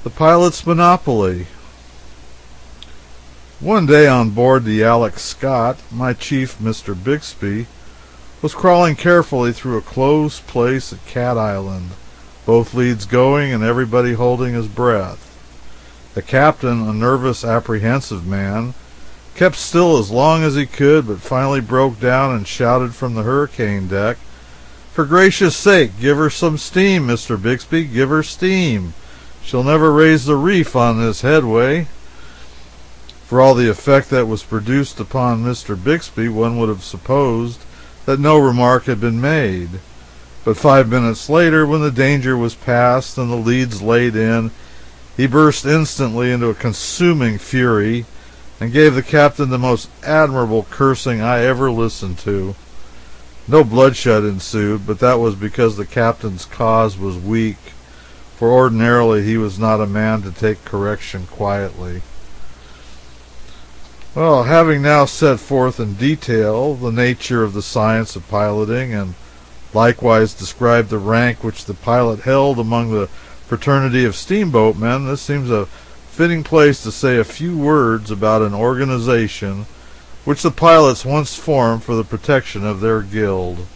The pilot's monopoly. One day on board the Alex Scott, my chief, Mr. Bixby, was crawling carefully through a closed place at Cat Island, both leads going and everybody holding his breath. The captain, a nervous, apprehensive man, kept still as long as he could, but finally broke down and shouted from the hurricane deck, "For gracious sake, give her some steam, Mr. Bixby, give her steam. She'll never raise the reef on this headway." For all the effect that was produced upon Mr. Bixby, one would have supposed that no remark had been made. But 5 minutes later, when the danger was past and the leads laid in, he burst instantly into a consuming fury and gave the captain the most admirable cursing I ever listened to. No bloodshed ensued, but that was because the captain's cause was weak, for ordinarily he was not a man to take correction quietly. Well, having now set forth in detail the nature of the science of piloting, and likewise described the rank which the pilot held among the fraternity of steamboatmen, this seems a fitting place to say a few words about an organization which the pilots once formed for the protection of their guild.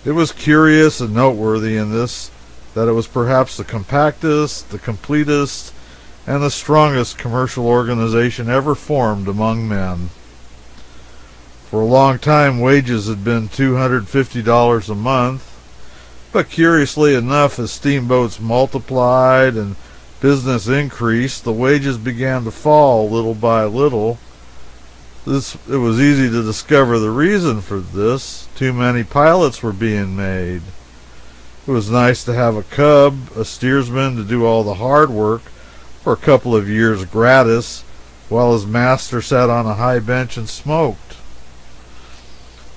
It was curious and noteworthy in this that it was perhaps the compactest, the completest, and the strongest commercial organization ever formed among men. For a long time wages had been $250 a month, but curiously enough, as steamboats multiplied and business increased, the wages began to fall little by little. It was easy to discover the reason for this. Too many pilots were being made. It was nice to have a cub, a steersman, to do all the hard work for a couple of years gratis, while his master sat on a high bench and smoked.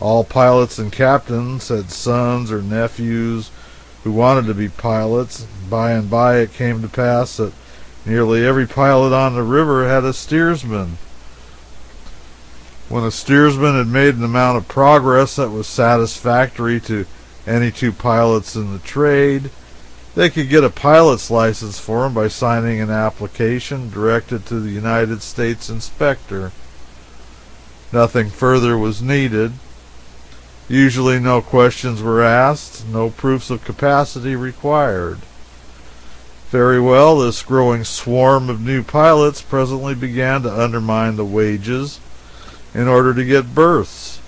All pilots and captains had sons or nephews who wanted to be pilots. By and by it came to pass that nearly every pilot on the river had a steersman. When a steersman had made an amount of progress that was satisfactory to any two pilots in the trade, they could get a pilot's license for him by signing an application directed to the United States Inspector. Nothing further was needed. Usually no questions were asked, no proofs of capacity required. Very well, this growing swarm of new pilots presently began to undermine the wages in order to get berths.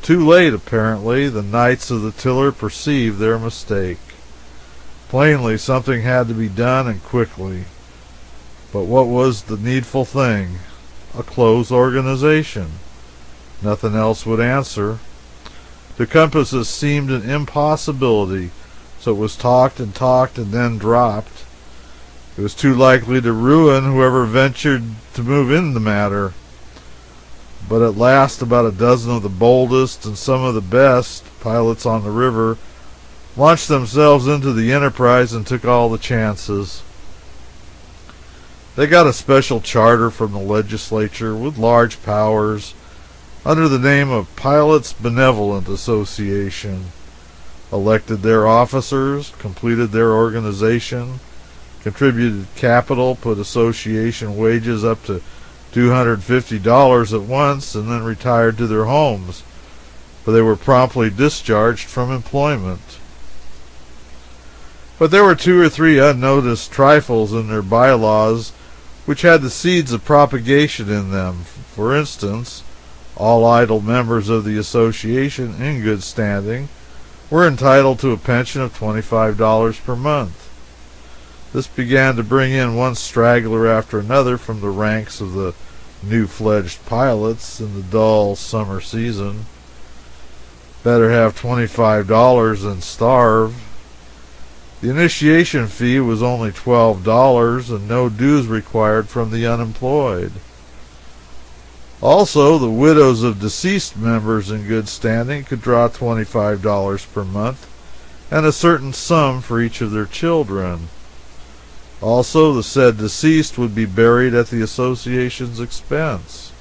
Too late, apparently, the knights of the tiller perceived their mistake. Plainly, something had to be done, and quickly. But what was the needful thing? A close organization. Nothing else would answer. To compass this seemed an impossibility, so it was talked and then dropped. It was too likely to ruin whoever ventured to move in the matter. But at last about a dozen of the boldest and some of the best pilots on the river launched themselves into the enterprise and took all the chances. They got a special charter from the legislature with large powers under the name of Pilots Benevolent Association, elected their officers, completed their organization, contributed capital, put association wages up to $250 at once, and then retired to their homes, for they were promptly discharged from employment. But there were 2 or 3 unnoticed trifles in their bylaws which had the seeds of propagation in them. For instance, all idle members of the association in good standing were entitled to a pension of $25 per month. This began to bring in one straggler after another from the ranks of the new-fledged pilots in the dull summer season. Better have $25 than starve. The initiation fee was only $12, and no dues required from the unemployed. Also, the widows of deceased members in good standing could draw $25 per month, and a certain sum for each of their children. Also, the said deceased would be buried at the association's expense.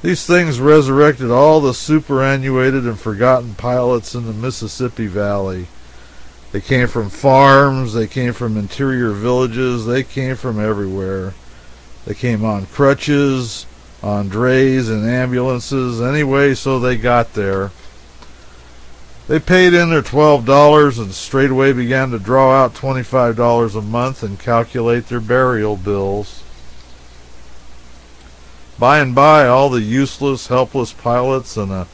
These things resurrected all the superannuated and forgotten pilots in the Mississippi Valley. They came from farms, they came from interior villages, they came from everywhere. They came on crutches, on drays and ambulances, anyway, so they got there. They paid in their $12 and straightaway began to draw out $25 a month and calculate their burial bills. By and by, all the useless, helpless pilots and a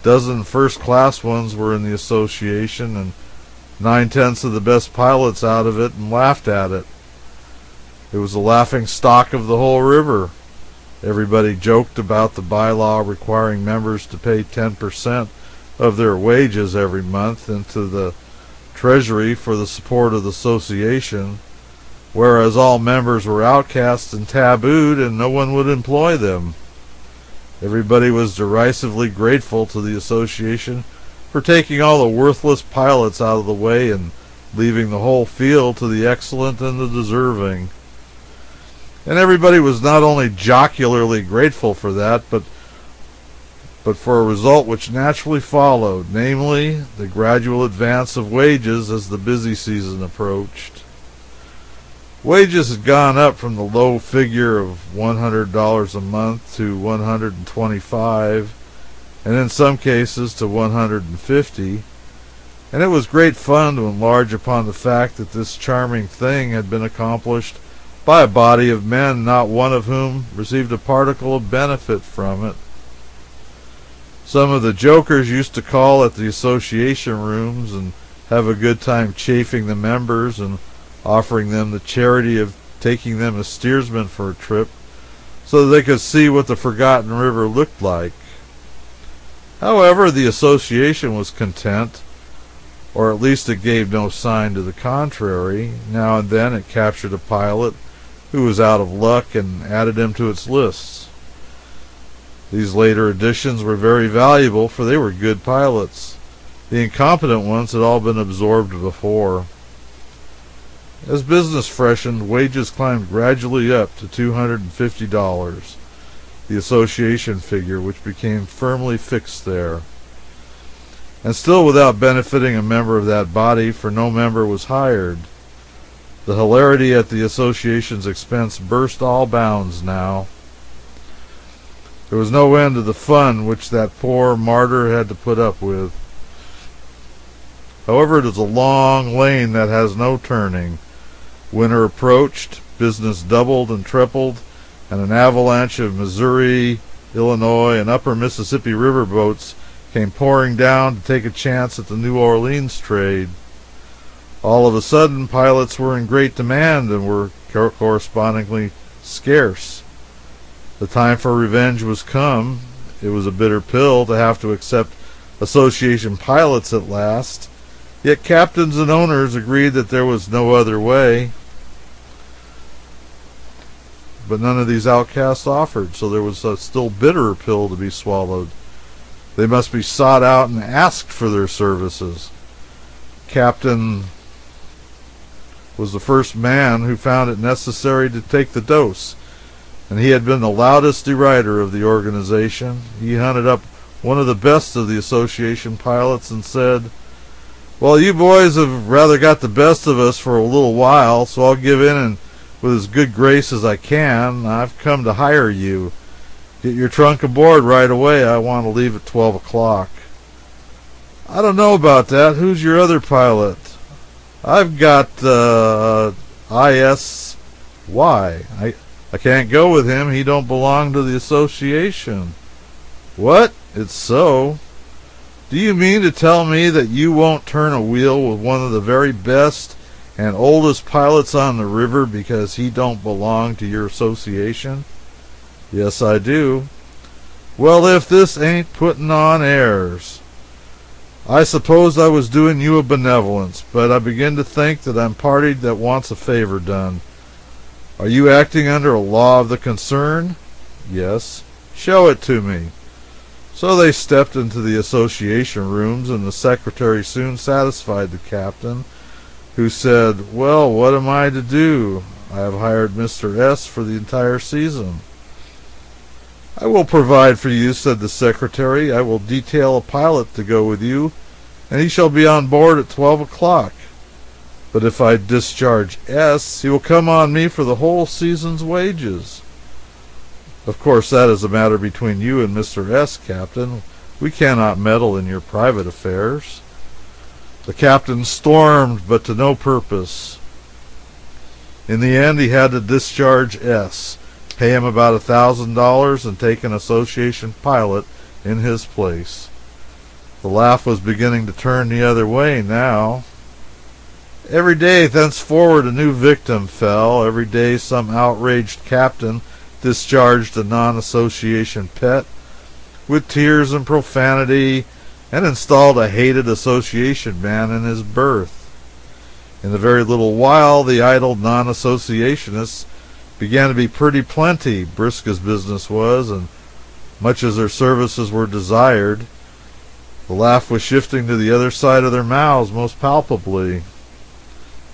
dozen first-class ones were in the association, and 9/10 of the best pilots out of it, and laughed at it. It was the laughing stock of the whole river. Everybody joked about the bylaw requiring members to pay 10% of their wages every month into the treasury for the support of the association, whereas all members were outcast and tabooed and no one would employ them. Everybody was derisively grateful to the association for taking all the worthless pilots out of the way and leaving the whole field to the excellent and the deserving. And everybody was not only jocularly grateful for that, but for a result which naturally followed, namely the gradual advance of wages as the busy season approached. Wages had gone up from the low figure of $100 a month to $125, and in some cases to $150, and it was great fun to enlarge upon the fact that this charming thing had been accomplished by a body of men, not one of whom received a particle of benefit from it. Some of the jokers used to call at the association rooms and have a good time chaffing the members and offering them the charity of taking them as steersmen for a trip so that they could see what the forgotten river looked like. However, the association was content, or at least it gave no sign to the contrary. Now and then it captured a pilot who was out of luck and added him to its lists. These later additions were very valuable, for they were good pilots. The incompetent ones had all been absorbed before. As business freshened, wages climbed gradually up to $250, the association figure, which became firmly fixed there. And still without benefiting a member of that body, for no member was hired. The hilarity at the association's expense burst all bounds now. There was no end to the fun which that poor martyr had to put up with. However, it is a long lane that has no turning. Winter approached, business doubled and tripled, and an avalanche of Missouri, Illinois, and upper Mississippi River boats came pouring down to take a chance at the New Orleans trade. All of a sudden, pilots were in great demand and were correspondingly scarce. The time for revenge was come. It was a bitter pill to have to accept association pilots at last, yet captains and owners agreed that there was no other way. But none of these outcasts offered, so there was a still bitterer pill to be swallowed. They must be sought out and asked for their services. Captain was the first man who found it necessary to take the dose, and he had been the loudest derider of the organization. He hunted up one of the best of the association pilots and said, "Well, you boys have rather got the best of us for a little while, so I'll give in and with as good grace as I can. I've come to hire you. Get your trunk aboard right away. I want to leave at 12 o'clock. "I don't know about that. Who's your other pilot?" "I've got ISY. I can't go with him. He don't belong to the association." "What? It's so? Do you mean to tell me that you won't turn a wheel with one of the very best and oldest pilots on the river because he don't belong to your association?" "Yes, I do." "Well, if this ain't putting on airs. I suppose I was doing you a benevolence, but I begin to think that I'm party that wants a favor done. Are you acting under a law of the concern?" "Yes." "Show it to me." So they stepped into the association rooms, and the secretary soon satisfied the captain, who said, "Well, what am I to do? I have hired Mr. S. for the entire season." "I will provide for you," said the secretary. "I will detail a pilot to go with you, and he shall be on board at 12 o'clock. But if I discharge S, he will come on me for the whole season's wages. Of course, that is a matter between you and Mr. S, Captain. We cannot meddle in your private affairs. The captain stormed, but to no purpose. In the end, he had to discharge S, pay him about $1,000, and take an association pilot in his place. The laugh was beginning to turn the other way now. Every day thenceforward a new victim fell. Every day some outraged captain discharged a non-association pet with tears and profanity, and installed a hated association man in his berth. In a very little while the idle non-associationists began to be pretty plenty, brisk as business was, and much as their services were desired. The laugh was shifting to the other side of their mouths most palpably.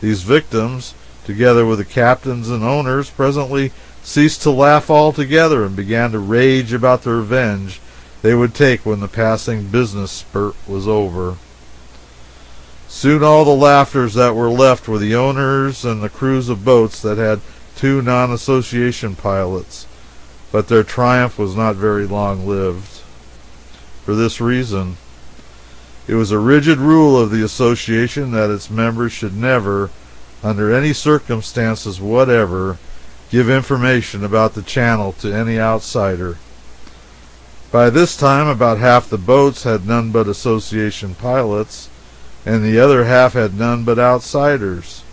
These victims, together with the captains and owners, presently ceased to laugh altogether and began to rage about the revenge they would take when the passing business spurt was over. Soon all the laughters that were left were the owners and the crews of boats that had 2 non-association pilots, but their triumph was not very long-lived. For this reason, it was a rigid rule of the association that its members should never, under any circumstances whatever, give information about the channel to any outsider. By this time, about half the boats had none but association pilots, and the other half had none but outsiders.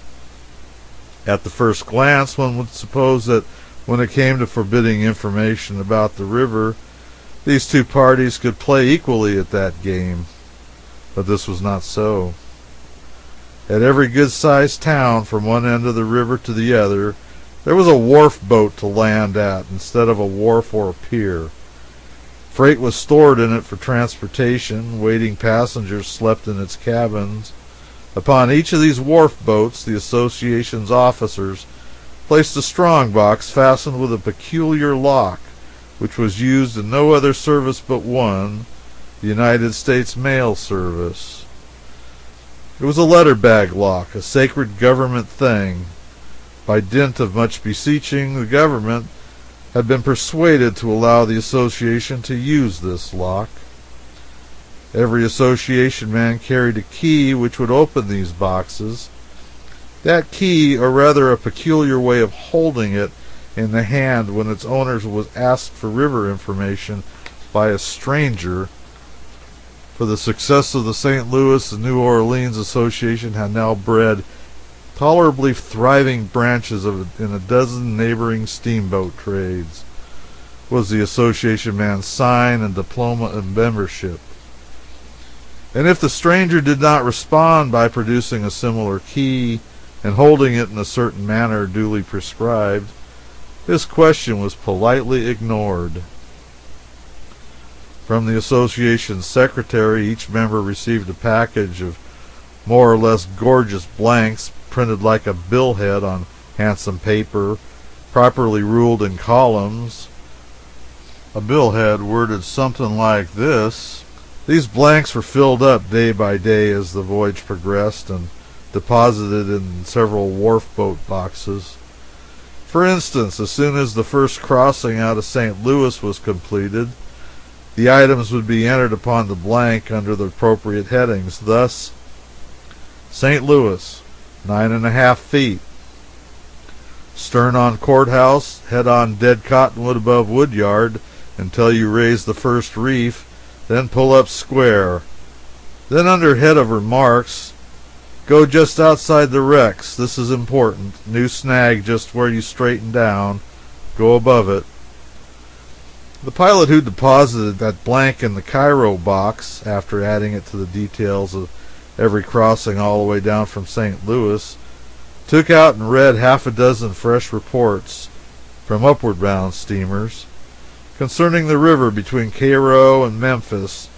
At the first glance, one would suppose that when it came to forbidding information about the river, these two parties could play equally at that game. But this was not so. At every good-sized town, from one end of the river to the other, there was a wharf boat to land at instead of a wharf or a pier. Freight was stored in it for transportation. Waiting passengers slept in its cabins. Upon each of these wharf boats, the association's officers placed a strong box fastened with a peculiar lock, which was used in no other service but one, the United States Mail Service. It was a letter bag lock, a sacred government thing. By dint of much beseeching, the government had been persuaded to allow the association to use this lock. Every association man carried a key which would open these boxes. That key, or rather a peculiar way of holding it in the hand when its owner was asked for river information by a stranger, for the success of the St. Louis and New Orleans Association had now bred tolerably thriving branches in a dozen neighboring steamboat trades, was the association man's sign and diploma of membership. And if the stranger did not respond by producing a similar key and holding it in a certain manner duly prescribed, this question was politely ignored. From the association's secretary, each member received a package of more or less gorgeous blanks printed like a billhead on handsome paper, properly ruled in columns. A billhead worded something like this. These blanks were filled up day by day as the voyage progressed and deposited in several wharf boat boxes. For instance, as soon as the first crossing out of St. Louis was completed, the items would be entered upon the blank under the appropriate headings. Thus, St. Louis, 9.5 feet. Stern on courthouse, head on dead cottonwood above woodyard until you raise the first reef, then pull up square. Then under head of remarks, go just outside the wrecks. This is important. New snag just where you straighten down. Go above it. The pilot who deposited that blank in the Cairo box, after adding it to the details of every crossing all the way down from St. Louis, took out and read half a dozen fresh reports from upward-bound steamers concerning the river between Cairo and Memphis,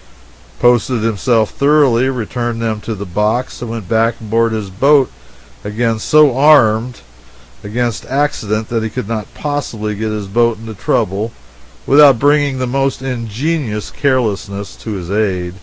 posted himself thoroughly, returned them to the box, and went back aboard his boat again so armed against accident that he could not possibly get his boat into trouble without bringing the most ingenious carelessness to his aid.